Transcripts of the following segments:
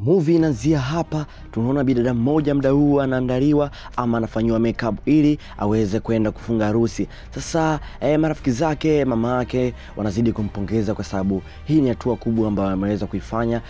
Movie inaanzia hapa, tunaona bidada mmoja muda huu anaandaliwa ama anafanywa makeup ili aweze kwenda kufunga harusi. Sasa marafiki zake, mama yake wanazidi kumpongeza kwa sababu hii ni hatua kubwa ambayo ameweza kuifanya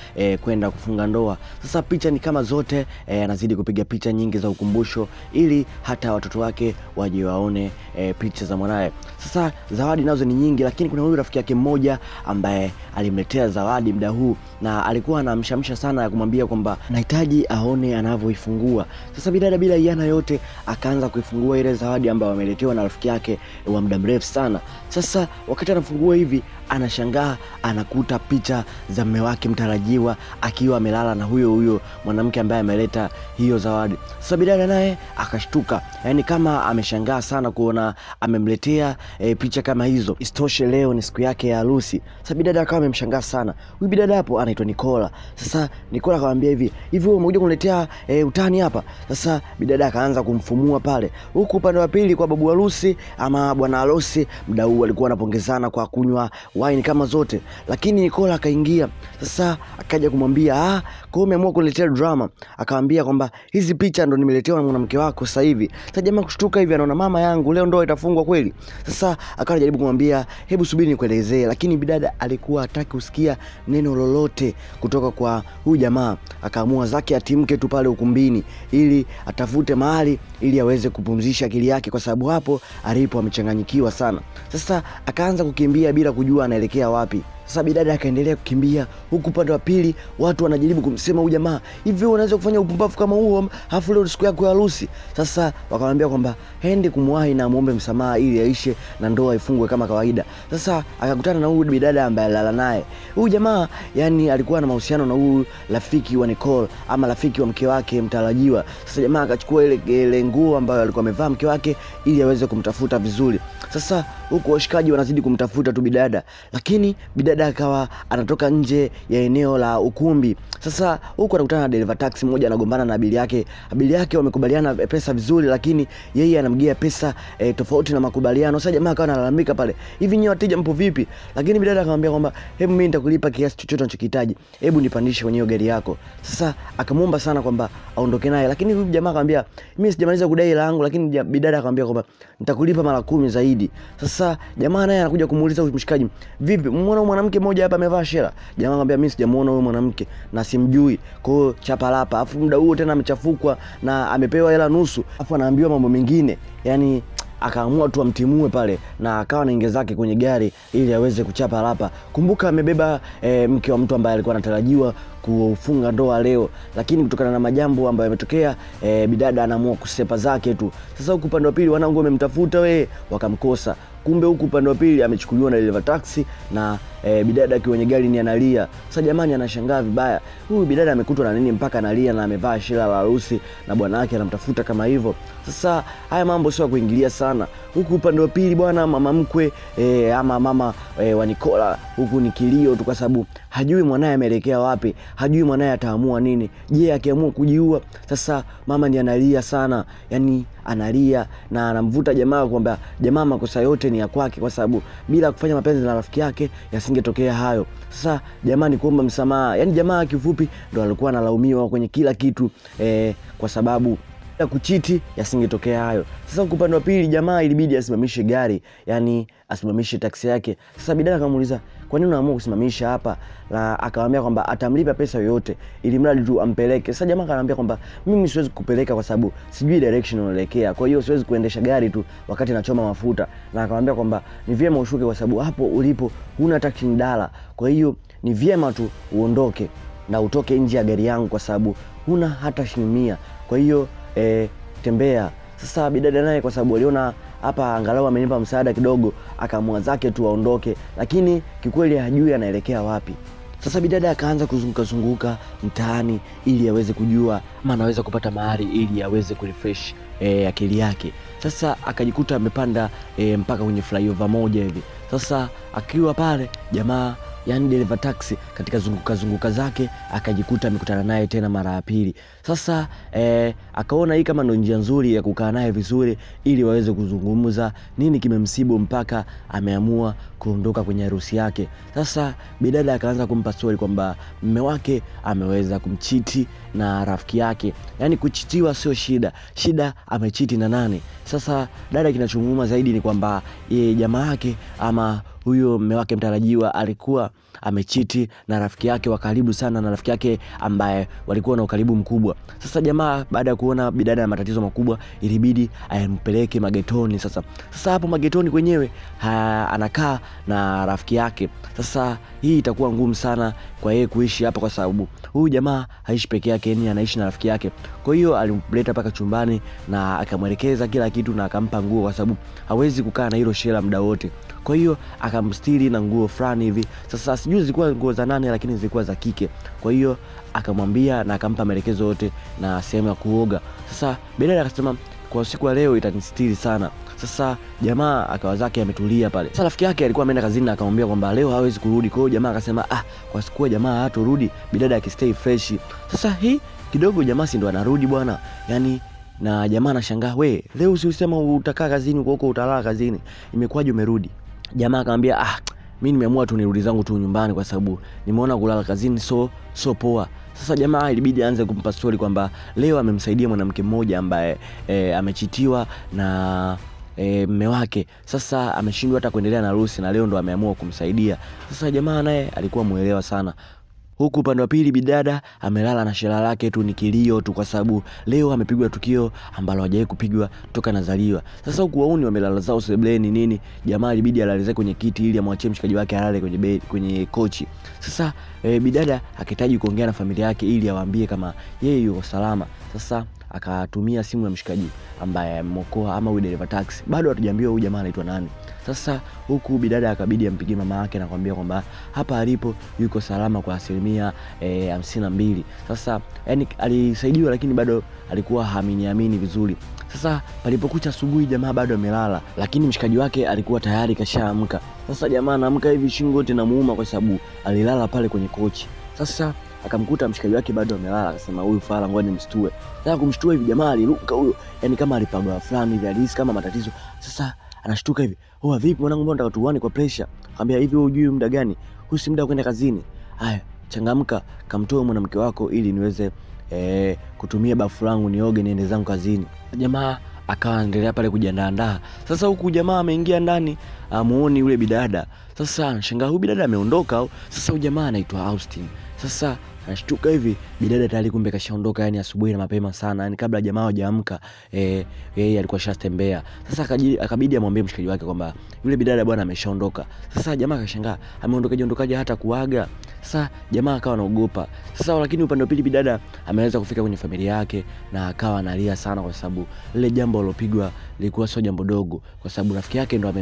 kwenda kufunga ndoa. Sasa picha ni kama zote, anazidi kupiga picha nyingi za ukumbusho ili hata watoto wake waje waone picha za mwanae. Sasa zawadi nazo ni nyingi, lakini kuna huyu rafiki yake mmoja ambaye alimletea zawadi muda huu na alikuwa anamshamsha sana kumwambia kwamba nahitaji aone anavyoifungua. Sasa bidada bila yana yote akaanza kuifungua ile zawadi ambayo ameletewa na rafiki yake wa muda mrefu sana. Sasa wakati anafungua hivi anashangaa anakuta picha za mume wake mtarajiwa akiwa amelala na huyo mwanamke ambaye ameleta hiyo zawadi. Sasa bidada naye akashtuka, yani kama ameshangaa sana kuona amemletea picha kama hizo. Isitoshe leo ni siku yake ya harusi. Sasa bidada akawa amemshangaa sana. Huyu bidada hapo anaitwa Nicola. Sasa Nicola akamwambia hivi umekuja kuniletea utani hapa? Sasa bidada akaanza kumfumua pale. Huku upande wa pili kwa babu harusi ama bwana harusi muda huu alikuwa anapongezana kwa kunywa wine kama zote, lakini Nicola akaingia. Sasa akaja kumwambia kwa umeamua kuniletea drama. Akamwambia kwamba hizi picha ndo nimeletewa na mwanamke wako sasa hivi. Sasa jamaa kushtuka hivi anaona mama yangu leo ndoa itafungwa kweli. Sasa akawa anajaribu kumwambia hebu subiri nikuelezee, lakini bidada alikuwa hataki kusikia neno lolote kutoka kwa huyu jamaa. Akaamua zake atimke tu pale ukumbini ili atafute mahali ili aweze kupumzisha akili yake, kwa sababu hapo alipo amechanganyikiwa sana. Sasa akaanza kukimbia bila kujua anaelekea wapi. Sasa bidada akaendelea kukimbia, huku upande wa pili watu wanajaribu kumsema huyu jamaa, hivi unaweza kufanya upumbavu kama huo halafu leo siku yako ya harusi? Sasa wakamwambia kwamba hende kumwahi na muombe msamaha ili aishe na ndoa ifungwe kama kawaida. Sasa akakutana na huyu bidada ambaye alala naye. Huyu jamaa yani alikuwa na mahusiano na huyu rafiki wa Nicole ama rafiki wa mke wake mtarajiwa. Sasa jamaa akachukua ile nguo ambayo alikuwa amevaa mke wake ili aweze kumtafuta vizuri. Sasa huko washikaji wanazidi kumtafuta tu bidada, lakini bidada akawa anatoka nje ya eneo la ukumbi. Sasa huko anakutana na driver taxi mmoja anagombana na abili yake wamekubaliana pesa vizuri, lakini yeye anamgia pesa tofauti na makubaliano. Sasa jamaa akawa analalamika pale, hivi nyinyi wateja mpo vipi? Lakini bidada akamwambia kwamba hebu mimi nitakulipa kiasi chochote unachokihitaji, hebu nipandishe kwenye hiyo gari yako. Sasa akamuomba sana kwamba aondoke naye, lakini huyu jamaa akamwambia mimi sijamaliza kudai langu, lakini bidada akamwambia kwamba nitakulipa mara 10 zaidi. Sasa jamaa naye anakuja kumuuliza huyu mshikaji, vipi umeona mwanamke mmoja hapa amevaa shela? Jamaa akamwambia mimi sijamuona huyo mwanamke na simjui. Kwa hiyo chapa lapa. Afu muda huo tena amechafukwa na amepewa hela nusu. Afu anaambiwa mambo mengine. Yani akaamua tu amtimue pale na akawa anaingia zake kwenye gari ili aweze kuchapa lapa. Kumbuka amebeba mke wa mtu ambaye alikuwa anatarajiwa kufunga ndoa leo, lakini kutokana na majambo ambayo yametokea bidada anaamua kusepa zake tu. Sasa huku upande wa pili wanangu wamemtafuta wakamkosa. Kumbe huku upande wa pili amechukuliwa na driver taxi na bidada akiwa kwenye gari ni analia. Sasa jamani anashangaa vibaya. Huyu bidada amekutwa na nini mpaka analia na amevaa shela la harusi na bwana wake anamtafuta kama hivyo? Sasa haya mambo sio kuingilia sana. Huku upande wa pili bwana mama mkwe ama mama wa Nicola huku ni kilio tu, kwa sababu hajui mwanae ameelekea wapi, hajui mwanae ataamua nini. Je, akiamua kujiua? Sasa mama ni analia sana, yani analia na anamvuta jamaa kwamba jamaa makosa yote ni ya kwake, kwa sababu bila kufanya mapenzi na rafiki yake yasingetokea hayo. Sasa jamaa ni kuomba msamaha, yani jamaa kifupi ndo alikuwa analaumiwa kwenye kila kitu kwa sababu ya kuchiti yasingetokea hayo. Sasa upande wa pili jamaa ilibidi asimamishe gari, yani asimamishe taksi yake. Sasa bidada akamuuliza kwa nini unaamua kusimamisha hapa, na akamwambia kwamba atamlipa pesa yoyote ili mradi tu ampeleke. Sasa jamaa akamwambia kwamba mimi siwezi kupeleka kwa sababu sijui direction unaelekea, kwa hiyo siwezi kuendesha gari tu wakati nachoma mafuta. Na akamwambia kwamba ni vyema ushuke kwa sababu hapo ulipo huna taksi ndala, kwa hiyo ni vyema tu uondoke na utoke nje ya gari yangu kwa sababu huna hata shilingi 100. Kwa hiyo tembea. Sasa bidada naye kwa sababu aliona hapa angalau amenipa msaada kidogo, akaamua zake tu aondoke, lakini kikweli hajui anaelekea wapi. Sasa bidada akaanza kuzunguka mtaani ili aweze kujua ama anaweza kupata mahali ili aweze kurefresh akili yake. Sasa akajikuta amepanda mpaka kwenye flyover moja hivi. Sasa akiwa pale jamaa yani dereva taxi, katika zunguka zake akajikuta amekutana naye tena mara ya pili. Sasa akaona hii kama ndo njia nzuri ya kukaa naye vizuri ili waweze kuzungumza nini kimemsibu mpaka ameamua kuondoka kwenye harusi yake. Sasa bidada akaanza kumpa story kwamba mume wake ameweza kumchiti na rafiki yake. Yani kuchitiwa sio shida, shida amechiti na nani. Sasa dada kinachomuma zaidi ni kwamba jamaa yake ama huyo mume wake mtarajiwa alikuwa amechiti na rafiki yake wa karibu sana, na rafiki yake ambaye walikuwa na ukaribu mkubwa. Sasa jamaa baada ya kuona bidada na matatizo makubwa ilibidi ampeleke magetoni. Sasa hapo magetoni kwenyewe anakaa na rafiki yake. Sasa hii itakuwa ngumu sana kwa yeye kuishi hapa kwa sababu huyu jamaa haishi peke yake, yani anaishi na rafiki yake. Kwa hiyo alimleta paka chumbani na akamwelekeza kila kitu na akampa nguo kwa sababu hawezi kukaa na hilo shela muda wote. Kwa hiyo akamstiri na nguo fulani hivi. Sasa sijui zilikuwa nguo za nani lakini zilikuwa za kike. Kwa hiyo akamwambia na akampa maelekezo yote na sehemu ya kuoga. Sasa bidada akasema kwa siku ya leo itanistiri sana. Sasa jamaa akawa zake ametulia pale. Sasa rafiki yake alikuwa ameenda kazini na akamwambia kwamba leo hawezi kurudi. Kwa hiyo jamaa akasema kwa siku ya jamaa hatorudi, bidada akistay fresh. Sasa hii kidogo jamaa si ndo anarudi bwana. Yani na jamaa anashangaa, we leo usisema utakaa kazini huko utalala kazini, imekwaje umerudi? Jamaa akamwambia mimi nimeamua tu nirudi zangu tu nyumbani kwa sababu nimeona kulala kazini so poa. Sasa jamaa ilibidi aanze kumpa story kwamba leo amemsaidia mwanamke mmoja ambaye amechitiwa na mume wake. Sasa ameshindwa hata kuendelea na harusi na leo ndo ameamua kumsaidia. Sasa jamaa naye alikuwa muelewa sana. Huku upande wa pili bidada amelala na shela lake tu, ni kilio tu kwa sababu leo amepigwa tukio ambalo hajawahi kupigwa toka nazaliwa. Sasa huku wauni wamelala zao sebleni nini, jamaa ilibidi alale kwenye kiti ili amwachie mshikaji wake alale kwenye kochi. Sasa bidada akihitaji kuongea na familia yake ili awaambie kama yeye yuko salama. Sasa akatumia simu ya mshikaji ambaye amemokoa ama huyu dereva taxi. Bado hatujaambiwa huyu jamaa anaitwa nani. Sasa huku bidada akabidi ampigie mama yake na kumwambia kwamba hapa alipo yuko salama kwa 52%. Sasa yani alisaidiwa lakini bado alikuwa haamini vizuri. Sasa palipokucha asubuhi jamaa bado amelala lakini mshikaji wake alikuwa tayari kashaamka. Sasa jamaa anaamka hivi shingo yote inamuuma kwa sababu alilala pale kwenye kochi. Sasa akamkuta mshikaji wake bado amelala, akasema huyu fala ngoja nimshtue. Sasa kumshtua hivi jamaa aliruka huyo, yani kama alipagwa fulani hivi, alihisi kama matatizo. Sasa anashtuka hivi, vipi mwanangu, mbona unataka tuone kwa pressure? Akamwambia hivi, wewe hujui muda gani? Huu si muda kwenda kazini. Haya, changamka, kamtoe mwanamke wako ili niweze kutumia bafu langu nioge niende zangu kazini. Jamaa akawa anaendelea pale kujiandaa. Sasa huku jamaa ameingia ndani, amuoni yule bidada. Sasa anashangaa huyu bidada ameondoka au? Sasa huyu jamaa anaitwa Austin. Sasa anashtuka hivi, bidada tayari kumbe kashaondoka, yani asubuhi na mapema sana, yani kabla jamaa hajaamka yeye alikuwa shastembea. Sasa akabidi amwambie mshikaji wake kwamba yule bidada bwana ameshaondoka. Sasa jamaa akashangaa, ameondokaje hata kuaga? Sasa jamaa akawa anaogopa. Sasa lakini upande wa pili bidada ameweza kufika kwenye familia yake na akawa analia sana kwa sababu lile jambo alilopigwa lilikuwa sio jambo dogo, kwa sababu rafiki yake ndo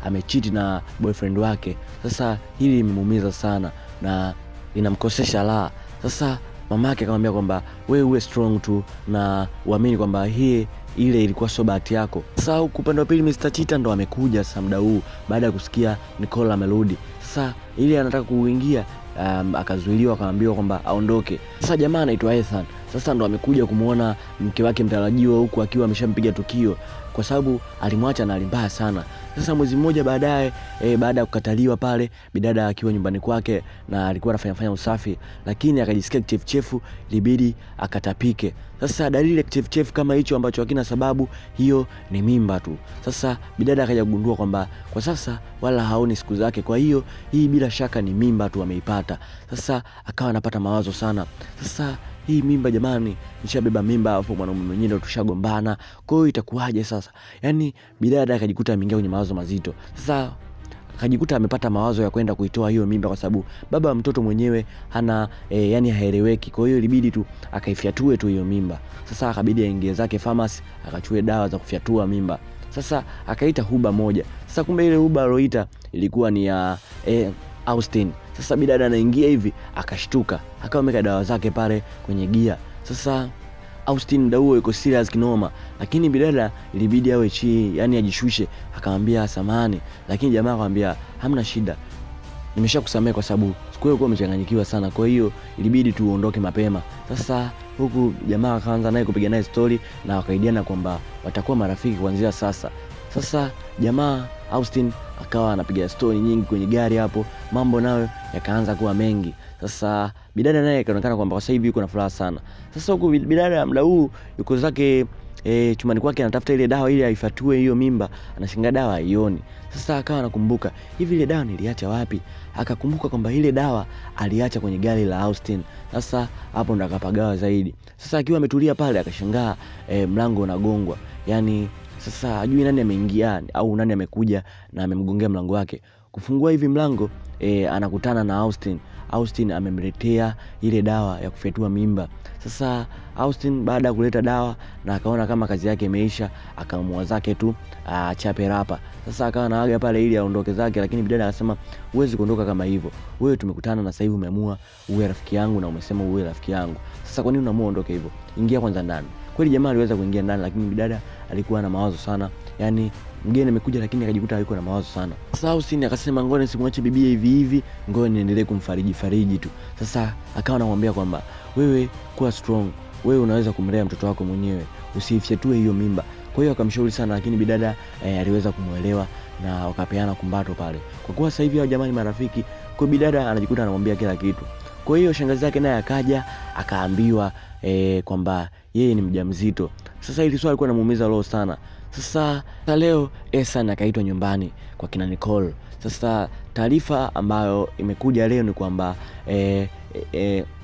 amechiti na boyfriend wake. Sasa hili limemuumiza sana na linamkosesha la. Sasa mamake akamwambia kwamba wewe uwe strong tu na uamini kwamba ile ilikuwa sio bahati yako. Sasa huko upande wa pili Mr. Chita ndo amekuja sasa muda huu baada ya kusikia Nicole amerudi. Sasa ile anataka kuingia akazuiliwa, akaambiwa kwamba aondoke. Sasa jamaa anaitwa Ethan. Sasa ndo amekuja kumuona mke wake mtarajiwa huku akiwa ameshampiga tukio kwa sababu alimwacha na alimbaya sana. Sasa mwezi mmoja baadaye baada ya kukataliwa pale, bidada akiwa nyumbani kwake na alikuwa anafanya usafi, lakini akajisikia kichefuchefu, libidi akatapike. Sasa dalili ya kichefuchefu kama hicho ambacho hakina sababu, hiyo ni mimba tu. Sasa bidada akaja kugundua kwamba kwa sasa wala haoni siku zake, kwa hiyo hii bila shaka ni mimba tu ameipata. Sasa akawa anapata mawazo sana. Sasa hii mimba jamani, nishabeba mimba hapo mwanaume mwenyewe ndo tushagombana. Kwa hiyo itakuwaje sasa? Yani bidada akajikuta ameingia kwenye mawazo mazito. Sasa akajikuta amepata mawazo ya kwenda kuitoa hiyo mimba kwa sababu baba wa mtoto mwenyewe hana yani haeleweki. Kwa hiyo ilibidi tu akaifyatue tu hiyo mimba. Sasa akabidi aingie zake pharmacy akachukue dawa za kufyatua mimba. Sasa akaita huba moja. Sasa kumbe ile huba aloita ilikuwa ni ya Austin. Sasa bidada anaingia hivi akashtuka, akawa ameka dawa zake pale kwenye gia. Sasa Austin ndauo yuko serious kinoma, lakini bidada ilibidi awe yani ajishushe, akamwambia samahani, lakini jamaa akamwambia hamna shida, nimeshakusamehe kwa sababu siku hiyo ulikuwa umechanganyikiwa sana, kwa hiyo ilibidi tuondoke mapema. Sasa huku jamaa akaanza naye kupiga naye story na wakaidiana kwamba watakuwa marafiki kuanzia sasa. Sasa jamaa Austin akawa anapiga story nyingi kwenye gari hapo, mambo nayo yakaanza kuwa mengi. Sasa bidada naye ikaonekana kwamba kwa sasa hivi yuko na furaha sana. Sasa huku bidada muda huu yuko zake chumani kwake anatafuta ile dawa ili aifatue hiyo mimba, anashangaa dawa haioni. Sasa akawa anakumbuka, hivi ile dawa niliacha wapi? Akakumbuka kwamba ile dawa aliacha kwenye gari la Austin. Sasa hapo ndo akapagawa zaidi. Sasa akiwa ametulia pale akashangaa mlango unagongwa. Yaani sasa ajui nani ameingia au nani amekuja na amemgongea mlango wake. Kufungua hivi mlango anakutana na Austin. Austin amemletea ile dawa ya kufyatua mimba. Sasa Austin baada ya kuleta dawa na akaona kama kazi yake imeisha, akaamua zake tu chape rapa. Sasa akawa anaaga pale ili aondoke zake, lakini bidada akasema huwezi kuondoka kama hivyo. Wewe tumekutana na sasa hivi umeamua uwe rafiki yangu na umesema uwe rafiki yangu. Sasa kwa nini unaamua uondoke hivyo? Ingia kwanza ndani. Kweli jamaa aliweza kuingia ndani, lakini bidada alikuwa na mawazo sana. Yaani mgeni amekuja lakini akajikuta alikuwa na mawazo sana. Sasa Austin akasema ngoja nisimwache bibi hivi hivi, ngoja niendelee kumfariji tu. Sasa akawa anamwambia kwamba wewe kuwa strong, wewe unaweza kumlea mtoto wako mwenyewe, usifyatue hiyo mimba. Kwa hiyo akamshauri sana, lakini bidada aliweza kumuelewa na wakapeana kumbato pale. Kwa kuwa sasa hivi hao jamani marafiki, kwa bidada anajikuta anamwambia kila kitu. Kwa hiyo shangazi yake naye akaja akaambiwa kwamba yeye ni mjamzito. Sasa hili swali lilikuwa linamuumiza roho sana. Sasa leo Ethan akaitwa nyumbani kwa kina Nicole. Sasa taarifa ambayo imekuja leo ni kwamba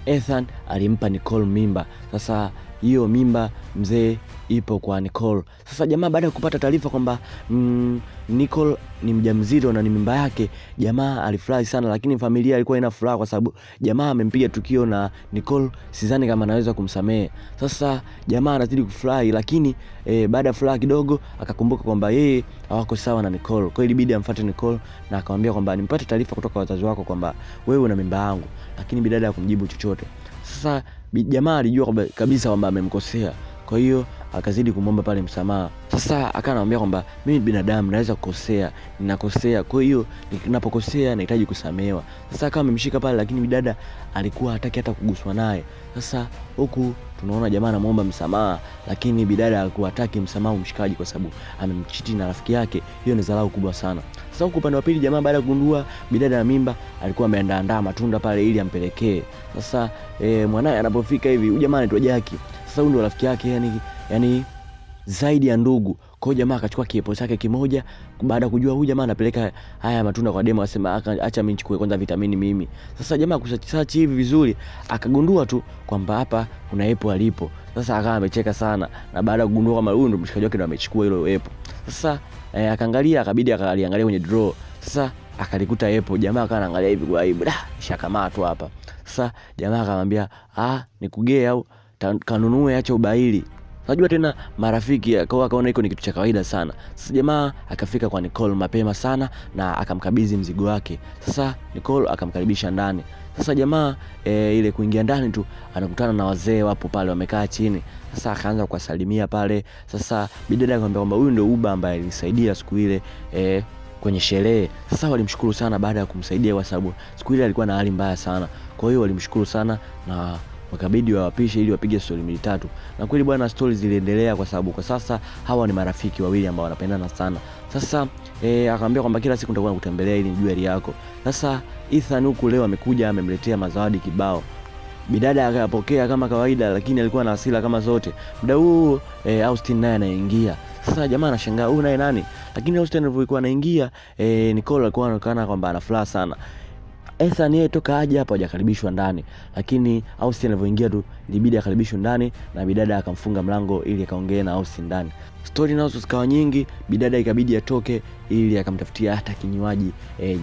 Ethan alimpa Nicole mimba. Sasa hiyo mimba mzee ipo kwa Nicole. Sasa jamaa baada ya kupata taarifa kwamba Nicole ni mjamzito na ni mimba yake, jamaa alifurahi sana, lakini familia ilikuwa ina furaha kwa sababu jamaa amempiga tukio na Nicole sidhani kama anaweza kumsamehe. Sasa jamaa anazidi kufurahi, lakini baada ya furaha kidogo akakumbuka kwamba yeye hawako sawa na Nicole. Kwa hiyo ilibidi amfuate Nicole na akamwambia kwamba nimpate taarifa kutoka wazazi wako kwamba wewe una mimba yangu, lakini bidada hakumjibu chochote. Sasa jamaa alijua kabisa kwamba amemkosea. Kwa hiyo akazidi kumwomba pale msamaha. Sasa akawa anamwambia kwamba mimi binadamu naweza kukosea, ninakosea. Kwa hiyo ninapokosea nahitaji kusamehewa. Sasa akawa amemshika pale, lakini bidada alikuwa hataki hata kuguswa naye. Sasa huku tunaona jamaa anamuomba msamaha, lakini bidada alikuwa hataki msamaha mshikaji kwa sababu amemchiti na rafiki yake. Hiyo ni dharau kubwa sana. Sasa huku upande wa pili jamaa baada ya kugundua bidada na mimba, alikuwa ameandaa matunda pale ili ampelekee. Sasa mwanae anapofika hivi, huyu jamaa anaitwa Jackie. Sasa huyu ndio rafiki yake, yani zaidi ya ndugu. Kwa hiyo jamaa akachukua kiepo chake kimoja baada kujua huyu jamaa anapeleka haya matunda kwa demo, akasema acha mimi nichukue kwanza vitamini mimi. Sasa jamaa kusearch hivi vizuri akagundua tu kwamba hapa kuna epo alipo. Sasa akawa amecheka sana, na baada ya kugundua kama huyu ndo mshikaji wake ndo amechukua hilo epo. Sasa akaangalia, akabidi akaliangalia kwenye draw. Sasa akalikuta epo, jamaa akawa anaangalia hivi kwa aibu, shakamatwa hapa. Sasa jamaa akamwambia nikugee au kanunue, acha ubaili. Unajua tena marafiki, akaona iko ni kitu cha kawaida sana. Sasa jamaa akafika kwa Nicole mapema sana na akamkabidhi mzigo wake. Sasa Nicole akamkaribisha ndani. Sasa jamaa ile kuingia ndani tu anakutana na wazee wapo pale wamekaa chini. Sasa akaanza kuwasalimia pale. Sasa bidada akamwambia kwamba huyu ndio Uba ambaye alisaidia siku ile kwenye sherehe. Sasa walimshukuru sana baada ya kumsaidia kwa sababu siku ile alikuwa na hali mbaya sana. Kwa hiyo walimshukuru sana na wakabidi wawapishe ili wapige story mbili tatu. Na kweli bwana, stories ziliendelea kwa sababu kwa sasa hawa ni marafiki wawili ambao wanapendana sana. Sasa akamwambia kwamba kila siku nitakuwa nakutembelea ili nijue hali yako. Sasa Ethan huku leo amekuja amemletea mazawadi kibao. Bidada akapokea kama kawaida, lakini alikuwa na hasira kama zote. Muda huu Austin naye anaingia. Sasa jamaa anashangaa huyu naye nani? Lakini Austin alivyokuwa anaingia Nicole alikuwa anaonekana kwamba ana furaha sana. Ethan yeye toka aje hapa hajakaribishwa ndani, lakini Austin alivyoingia tu ilibidi akaribishwe ndani na bidada akamfunga mlango ili akaongee na Austin ndani. Story nazo zikawa nyingi, bidada ikabidi atoke ili akamtafutia hata kinywaji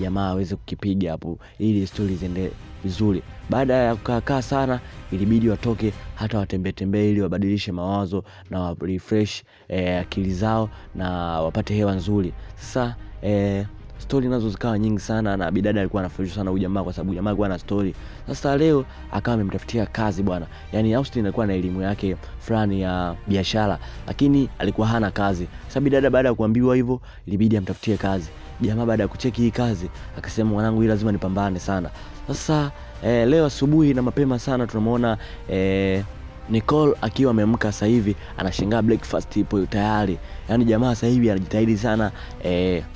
jamaa aweze kukipiga hapo ili story ziende vizuri. Baada ya kukaa sana ilibidi watoke hata watembee ili wabadilishe mawazo na wa refresh akili zao na wapate hewa nzuri. Sasa story nazo zikawa nyingi sana na bidada alikuwa anafurahi sana huyu jamaa kwa sababu jamaa alikuwa na story. Sasa leo akawa amemtafutia kazi bwana. Yaani Austin alikuwa na elimu yake fulani ya biashara, lakini alikuwa hana kazi. Sasa bidada baada ya kuambiwa hivyo ilibidi amtafutie kazi. jamaa baada ya kucheki hii kazi akasema mwanangu, hii lazima nipambane sana. Sasa leo asubuhi na mapema sana tunamuona Nicole akiwa ameamka sasa hivi anashangaa breakfast ipo tayari. Yaani jamaa sasa hivi anajitahidi sana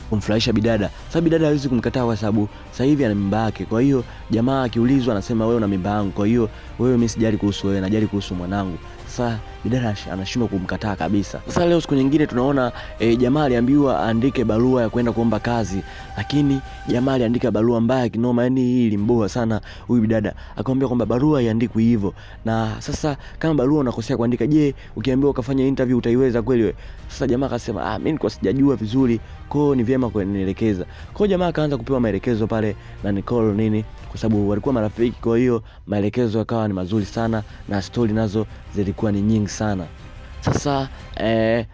kumfurahisha bidada. Sasa bidada hawezi kumkataa kwa sababu sasa hivi ana mimba yake. Kwa hiyo jamaa akiulizwa anasema wewe una mimba yangu. Kwa hiyo wewe mimi sijali kuhusu wewe, najali kuhusu mwanangu. Sasa bidada anashindwa kumkataa kabisa. Sasa leo siku nyingine tunaona jamaa aliambiwa aandike barua ya kwenda kuomba kazi, lakini jamaa aliandika barua mbaya kinoma. Yani hii ilimboa sana huyu bidada. Akamwambia kwamba barua iandikwe hivyo. Na sasa kama barua unakosea kuandika, je, ukiambiwa ukafanya interview utaiweza kweli wewe? Sasa jamaa akasema mimi nilikuwa sijajua vizuri, kwa ni vyema kunielekeza. Kwa jamaa akaanza kupewa maelekezo pale na Nicole nini, kwa sababu walikuwa marafiki. Kwa hiyo maelekezo yakawa ni mazuri sana na story nazo zilikuwa ni nyingi sana. Sasa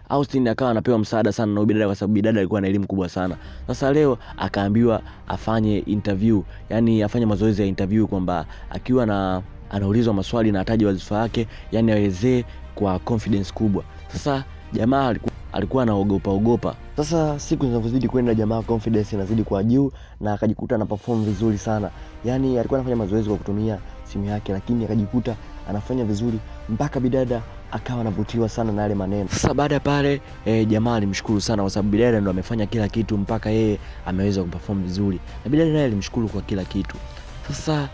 Austin akawa anapewa msaada sana na bidada, kwa sababu bidada alikuwa na elimu kubwa sana. Sasa leo akaambiwa afanye interview, yani afanye mazoezi ya interview, kwamba akiwa na anaulizwa maswali na ataje wazifa yake, yani aelezee kwa confidence kubwa. Sasa jamaa alikuwa anaogopa. Sasa siku zinazozidi kwenda jamaa confidence inazidi kwa juu na akajikuta ana perform vizuri sana. Yani alikuwa anafanya mazoezi kwa kutumia simu yake, lakini akajikuta anafanya vizuri mpaka bidada akawa anavutiwa sana na yale maneno. Sasa baada pale jamaa alimshukuru sana, kwa sababu bidada ndo amefanya kila kitu mpaka yeye ameweza kuperform vizuri. Na bidada naye alimshukuru kwa kila kitu. Sasa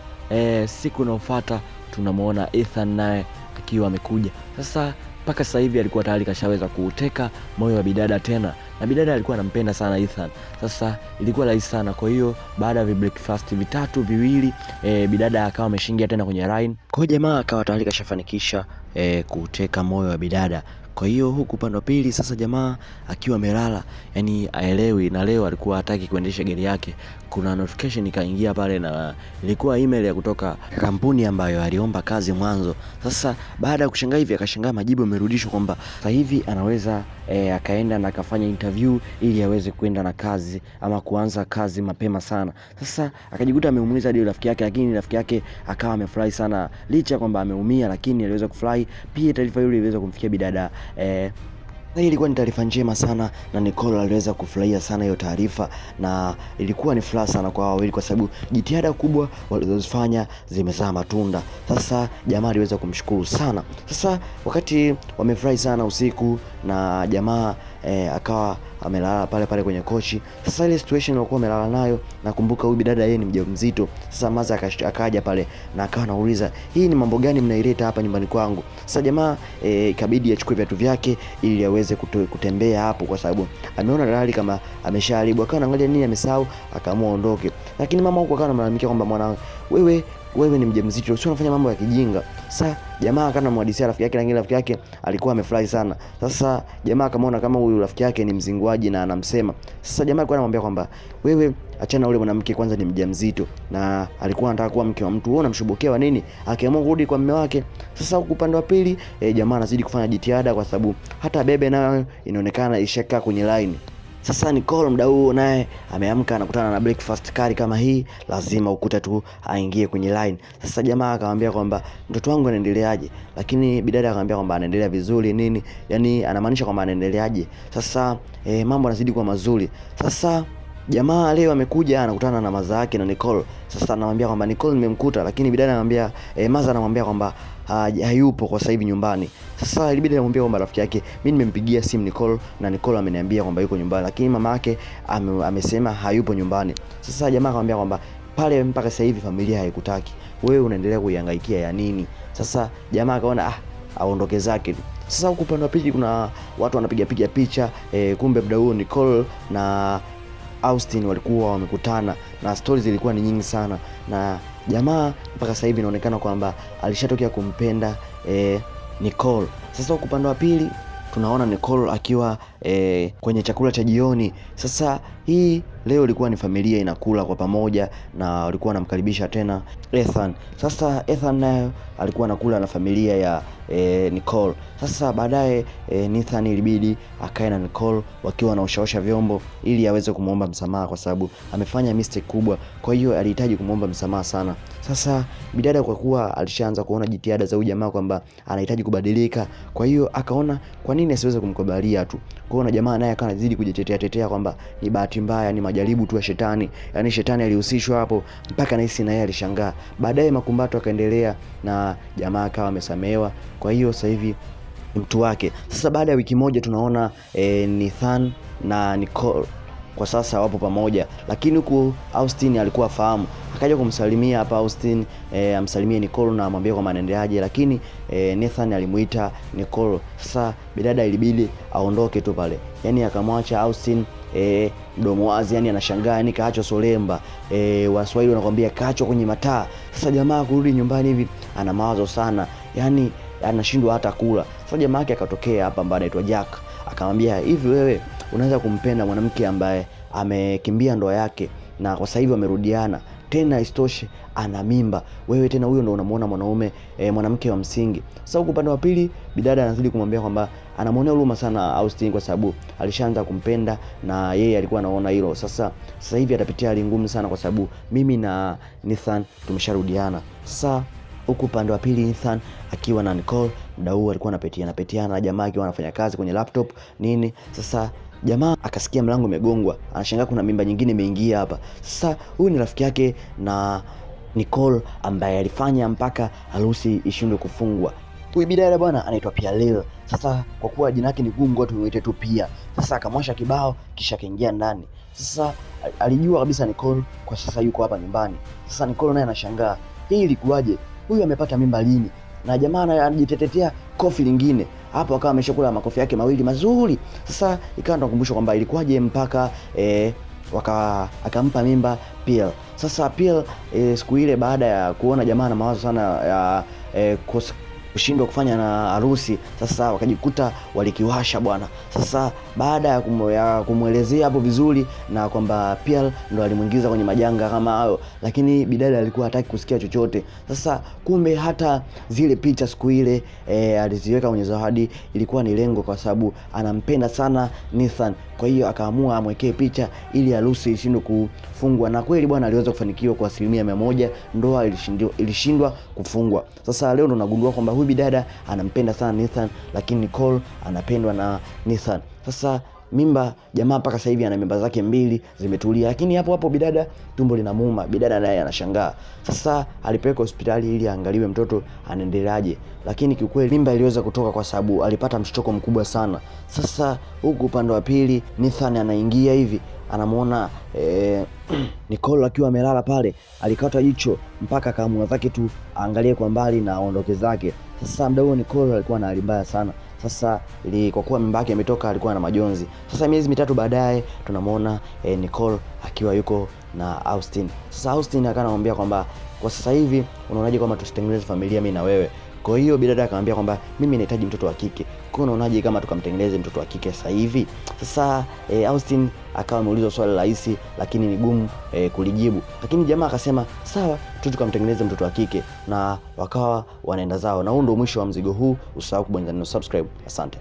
siku inayofuata tunamuona Ethan naye akiwa amekuja. Sasa mpaka sasa hivi alikuwa tayari kashaweza kuuteka moyo wa bidada tena, na bidada alikuwa anampenda sana Ethan. Sasa ilikuwa rahisi sana. Kwa hiyo baada ya breakfast vitatu viwili bidada akawa ameshingia tena kwenye line. Kwa hiyo jamaa akawa tayari kashafanikisha kuuteka moyo wa bidada. Kwa hiyo huku upande wa pili sasa jamaa akiwa amelala, yani aelewi, na leo alikuwa hataki kuendesha gari yake. Kuna notification ikaingia pale na ilikuwa email ya kutoka kampuni ambayo aliomba kazi mwanzo. Sasa baada ya kushangaa hivi akashangaa majibu yamerudishwa kwamba sasa hivi anaweza akaenda na akafanya interview ili aweze kwenda na kazi ama kuanza kazi mapema sana. Sasa akajikuta ameumuliza hadi rafiki yake, lakini rafiki yake akawa amefurahi sana licha kwamba ameumia, lakini aliweza kufurahi pia. Taarifa hiyo iliweza kumfikia bidada. Na ilikuwa ni taarifa njema sana, na Nicole aliweza kufurahia sana hiyo taarifa, na ilikuwa ni furaha sana kwa wawili, kwa sababu jitihada kubwa walizofanya zimezaa matunda. Sasa jamaa aliweza kumshukuru sana. Sasa wakati wamefurahi sana usiku na jamaa akawa amelala pale kwenye kochi. Sasa ile situation alikuwa amelala nayo, nakumbuka huyu bidada yeye ni mjamzito. Sasa maza akaja pale na akawa anauliza, hii ni mambo gani mnaileta hapa nyumbani kwangu? Sasa jamaa ikabidi achukue viatu vyake ili aweze kutembea hapo, kwa sababu ameona dalali kama ameshaharibu. Akawa anaangalia nini amesahau, akaamua aondoke. Lakini mama huko akawa anamlalamikia kwamba mwanangu, wewe ni mjamzito, sio unafanya mambo ya kijinga. Sasa jamaa akaana mwadisia rafiki yake, lakini rafiki yake alikuwa amefurahi sana. Sasa jamaa akamwona kama huyu rafiki yake ni mzingwaji na anamsema. Sasa jamaa alikuwa anamwambia kwamba wewe achana ule mwanamke, kwanza ni mjamzito na alikuwa anataka kuwa mke wa mtu, wewe unamshubukia nini? Akaamua kurudi kwa mume wake. Sasa huko upande wa pili jamaa anazidi kufanya jitihada, kwa sababu hata bebe nayo inaonekana ishaka kwenye line. Sasa Nicole muda huo naye ameamka, anakutana na breakfast kali kama hii, lazima ukuta tu aingie kwenye line. Sasa jamaa akamwambia kwamba mtoto wangu anaendeleaje, lakini bidada akamwambia kwamba anaendelea vizuri nini, yani anamaanisha kwamba anaendeleaje. Sasa mambo yanazidi kuwa mazuri. Sasa jamaa leo amekuja anakutana na maza yake na Nicole. Sasa anamwambia kwamba Nicole nimemkuta, lakini bidada anamwambia maza anamwambia kwamba hayupo kwa sasa hivi nyumbani. Sasa ilibidi amwambie kwamba rafiki yake, mimi nimempigia simu Nicole na Nicole ameniambia kwamba yuko nyumbani, lakini mama yake amesema hayupo nyumbani. Sasa jamaa akamwambia kwamba pale mpaka sasa hivi familia haikutaki, wewe unaendelea kuihangaikia ya nini? Sasa jamaa akaona aondoke zake. Sasa huko upande wa pili kuna watu wanapiga picha, kumbe muda huo Nicole na Austin walikuwa wamekutana na stories zilikuwa ni nyingi sana, na jamaa mpaka sasa hivi inaonekana kwamba alishatokea kumpenda Nicole. Sasa huko upande wa pili tunaona Nicole akiwa kwenye chakula cha jioni. Sasa hii leo ilikuwa ni familia inakula kwa pamoja, na walikuwa wanamkaribisha tena Ethan. Sasa Ethan naye alikuwa anakula na familia ya Nicole. Sasa baadaye Nathan ilibidi akae na Nicole wakiwa wanaoshaosha vyombo ili aweze kumuomba msamaha kwa sababu amefanya mistake kubwa. Kwa hiyo alihitaji kumuomba msamaha sana. Sasa bidada kwa kuwa alishaanza kuona jitihada za huyu jamaa kwamba anahitaji kubadilika, kwa hiyo akaona kwa nini asiweze kumkubalia tu. Kwa hiyo jamaa naye akawa anazidi kujitetea kwamba ni bahati mbaya, ni majaribu tu ya shetani. Yaani shetani alihusishwa hapo mpaka nahisi na yeye alishangaa. Baadaye makumbato akaendelea na jamaa akawa amesamehewa. Kwa hiyo sasa hivi mtu wake. Sasa baada ya wiki moja tunaona Nathan na Nicole kwa sasa wapo pamoja, lakini huku Austin alikuwa afahamu. Akaja kumsalimia hapa Austin, amsalimie Nicole na amwambie kwamba anaendeleaje, lakini Nathan alimuita Nicole. Sasa bidada ilibidi aondoke tu pale. Yaani akamwacha Austin mdomo wazi, yani anashangaa, yani kaachwa solemba. Waswahili wanakuambia kaachwa kwenye mataa. Sasa jamaa kurudi nyumbani hivi ana mawazo sana, yani anashindwa hata kula. Sasa jamaa yake akatokea hapa ambaye anaitwa Jack, akamwambia hivi, wewe unaweza kumpenda mwanamke ambaye amekimbia ndoa yake na kwa sasa hivi wamerudiana, tena istoshe ana mimba, wewe tena huyo ndo unamuona mwanaume mwanamke wa msingi. Sasa huko upande wa pili bidada anazidi kumwambia kwamba anamuonea huruma sana Austin kwa sababu alishaanza kumpenda na yeye alikuwa anaona hilo. Sasa hivi atapitia hali ngumu sana kwa sababu mimi na Nathan tumesharudiana. Sasa huko upande wa pili Nathan akiwa na Nicole, muda huu alikuwa anapetiana na jamaa akiwa anafanya kazi kwenye laptop nini. Sasa jamaa akasikia mlango umegongwa, anashangaa kuna mimba nyingine imeingia hapa. Sasa huyu ni rafiki yake na Nicole ambaye alifanya mpaka harusi ishindwe kufungwa. Huyu bidada bwana anaitwa Pierre. Sasa kwa kuwa jina lake ni gumu, ngoja tumuite tu Pia. Sasa akamwasha kibao kisha kaingia ndani. Sasa alijua kabisa Nicole kwa sasa yuko hapa nyumbani. Sasa Nicole naye anashangaa, hii ilikuwaje? Huyu amepata mimba lini? Na jamaa anajitetea kofi lingine. Hapo akawa ameshakula makofi yake mawili mazuri. Sasa ikawa tunakumbushwa kwamba ilikuwaje mpaka akampa mimba Pierre. Sasa Pierre siku ile baada ya kuona jamaa na mawazo sana ya kushindwa kufanya na harusi, sasa wakajikuta walikiwasha bwana. Sasa baada ya kumuelezea hapo vizuri na kwamba Pierre ndo alimuingiza kwenye majanga kama hayo, lakini bidada alikuwa hataki kusikia chochote. Sasa kumbe hata zile picha siku ile aliziweka kwenye zawadi ilikuwa ni lengo, kwa sababu anampenda sana Nathan. Kwa hiyo akaamua amwekee picha ili harusi ishindwe kufungwa, na kweli bwana aliweza kufanikiwa kwa 100%. Ndoa ilishindwa kufungwa. Sasa leo ndo nagundua kwamba huyu bidada anampenda sana Nathan, lakini Nicole anapendwa na Nathan. Sasa mimba jamaa mpaka sasa hivi ana mimba zake 2 zimetulia, lakini hapo bidada tumbo linamuuma. Bidada naye anashangaa. Sasa alipelekwa hospitali ili aangaliwe mtoto anaendeleaje, lakini kiukweli mimba iliweza kutoka kwa sababu alipata mshtuko mkubwa sana. Sasa huku upande wa pili Nathan anaingia hivi, anamuona Nicole akiwa amelala pale, alikata jicho mpaka kaamua zake tu aangalie kwa mbali na aondoke zake. Sasa muda huo Nicole alikuwa na hali mbaya sana. Sasa kwa kuwa mimba yake imetoka alikuwa na majonzi. Sasa miezi 3 baadaye tunamuona Nicole akiwa yuko na Austin. Sasa Austin akanamwambia kwamba kwa sasa hivi unaonaje kama tusitengeneze familia mimi na wewe? Kwa hiyo bidada akamwambia kwamba mimi nahitaji mtoto wa kike. Kwa hiyo unaonaje kama tukamtengeneze mtoto wa kike sasa hivi? Sasa Austin akawa ameulizwa swali rahisi lakini ni gumu kulijibu. Lakini jamaa akasema sawa, tukamtengeneze mtoto wa kike, na wakawa wanaenda zao. Na huo ndio mwisho wa mzigo huu. Usahau kubonyeza neno subscribe. Asante.